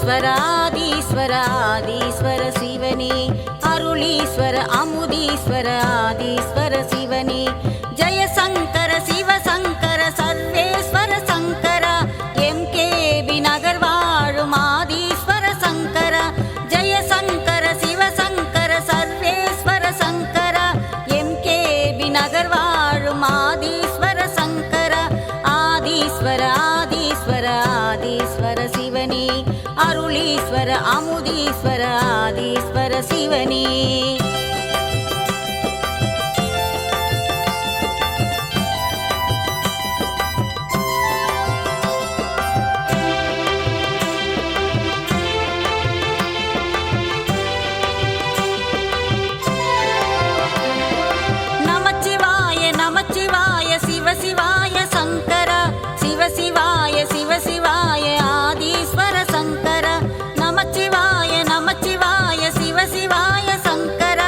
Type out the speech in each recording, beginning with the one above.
ஆதீஸ்வர ஆதீஸ்வர ஆதீஸ்வர சிவனே அருளீஸ்வர அமுதீஸ்வர ஆதீஸ்வர சிவனே ஜெயசங்கர சிவசங்கர சர்வேஸ்வர சங்கர எம்கேபி நகர் வாழும் ஆதீஸ்வர சங்கர ஜெயசங்கர சிவசங்கர சர்வேஸ்வர சங்கர எம்கேபி நகர் வாழும் ஆதீஸ்வர சங்கர ஆதீஸ்வர ஆதீஸ்வர ஆதீஸ்வர சிவனே அருளீஸ்வர அமுதீஸ்வர ஆதீஸ்வர சிவனே சிவாய சங்கர சிவசிவாய சிவசிவாய ஆதீஸ்வர சங்கர நமச்சிவாய நமச்சிவாய சிவசிவாய சங்கர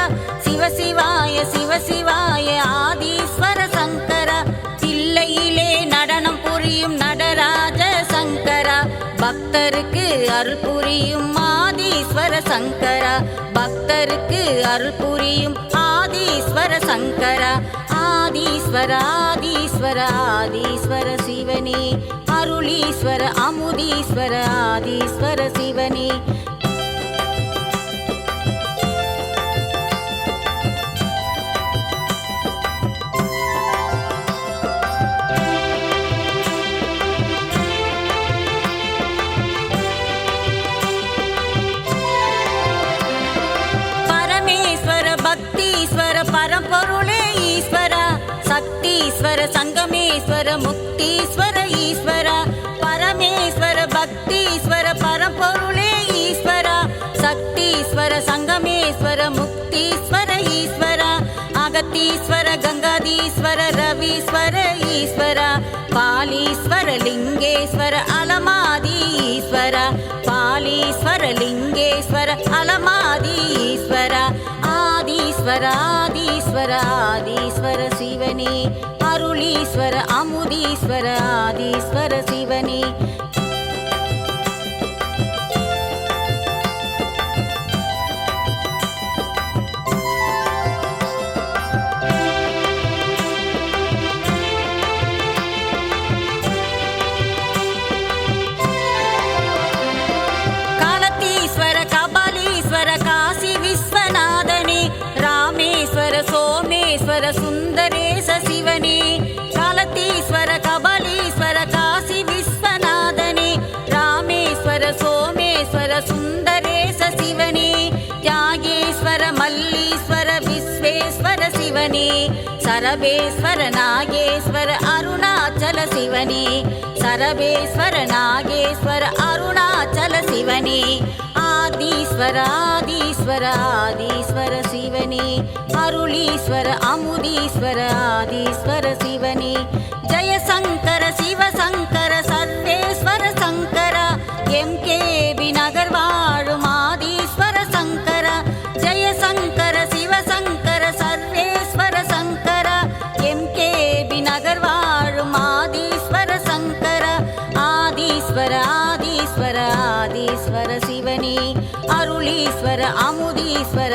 சிவசிவாய சிவசிவாய ஆதீஸ்வர சங்கர தில்லையிலே நடனம் புரியும் நடராஜ சங்கர பக்தருக்கு அருள் புரியும் ஆதீஸ்வர சங்கர பக்தருக்கு அருள் புரியும் ஆதீஸ்வர சங்கர ஆதீஸ்வர ஆதீஸ்வர ஆதீஸ்வர சிவனே அருளீஸ்வர அமுதீஸ்வர ஆதீஸ்வர சிவனே பரமேஸ்வர பக்தீஸ்வர பரம்பொருளே ஈஸ்வர சக்தீஸ்வர சங்கமேஸ்வர முக்தீஸ்வர ஈஸ்வர பரமேஸ்வர பக்தீஸ்வர பரம்பொருளே ஈஸ்வர சக்தீஸ்வர சங்கமேஸ்வர முக்தீஸ்வர ஈஸ்வர அகத்தீஸ்வர கங்காதீஸ்வர ரவீஸ்வர ஈஸ்வர பாலீஸ்வர லிங்கேஸ்வர அலமாதி ஈஸ்வர பாலீஸ்வர லிங்கேஸ்வர அலமாதி ஈஸ்வர ஆதீஸ்வர ஆதீஸ்வர ஆதீஸ்வர சிவனே அருளீஸ்வர அமுதீஸ்வர ஆதீஸ்வர சிவனே காலத்தீஸ்வர கபாலீஸ்வர காசி விஸ்வநாதனே ராமேஸ்வர சோமேஸ்வர சுந்தரேச சிவனே காலத்தீஸ்வர கபாலீஸ்வர காசி விஸ்வநாதனே ராமேஸ்வர சோமேஸ்வர சுந்தரேச சிவனே யாகேஸ்வர மல்லீஸ்வர விஸ்வேஸ்வர சிவனே சரபேஸ்வர நாகேஸ்வர அருணாச்சல சிவனே சரபேஸ்வர நாகேஸ்வர அருணாச்சல சிவனே ஆதீஸ்வர ஆதீஸ்வர ஆதீஸ்வர சிவனே அருளீஸ்வர அமுதீஸ்வர ஆதீஸ்வர சிவனே ஜெயசங்கர சிவசங்கர சர்வேஸ்வர சங்கர எம்கேபி நகர் வாழும் ஆதீஸ்வர சங்கர ஜெயசங்கர சிவசங்கர சர்வேஸ்வர சங்கர எம்கேபி நகர் வாழும் ஆதீஸ்வர சங்கர ஆதீஸ்வர ஆதீஸ்வர ஆதீஸ்வர சிவனே அருளீஸ்வர அமுதீஸ்வர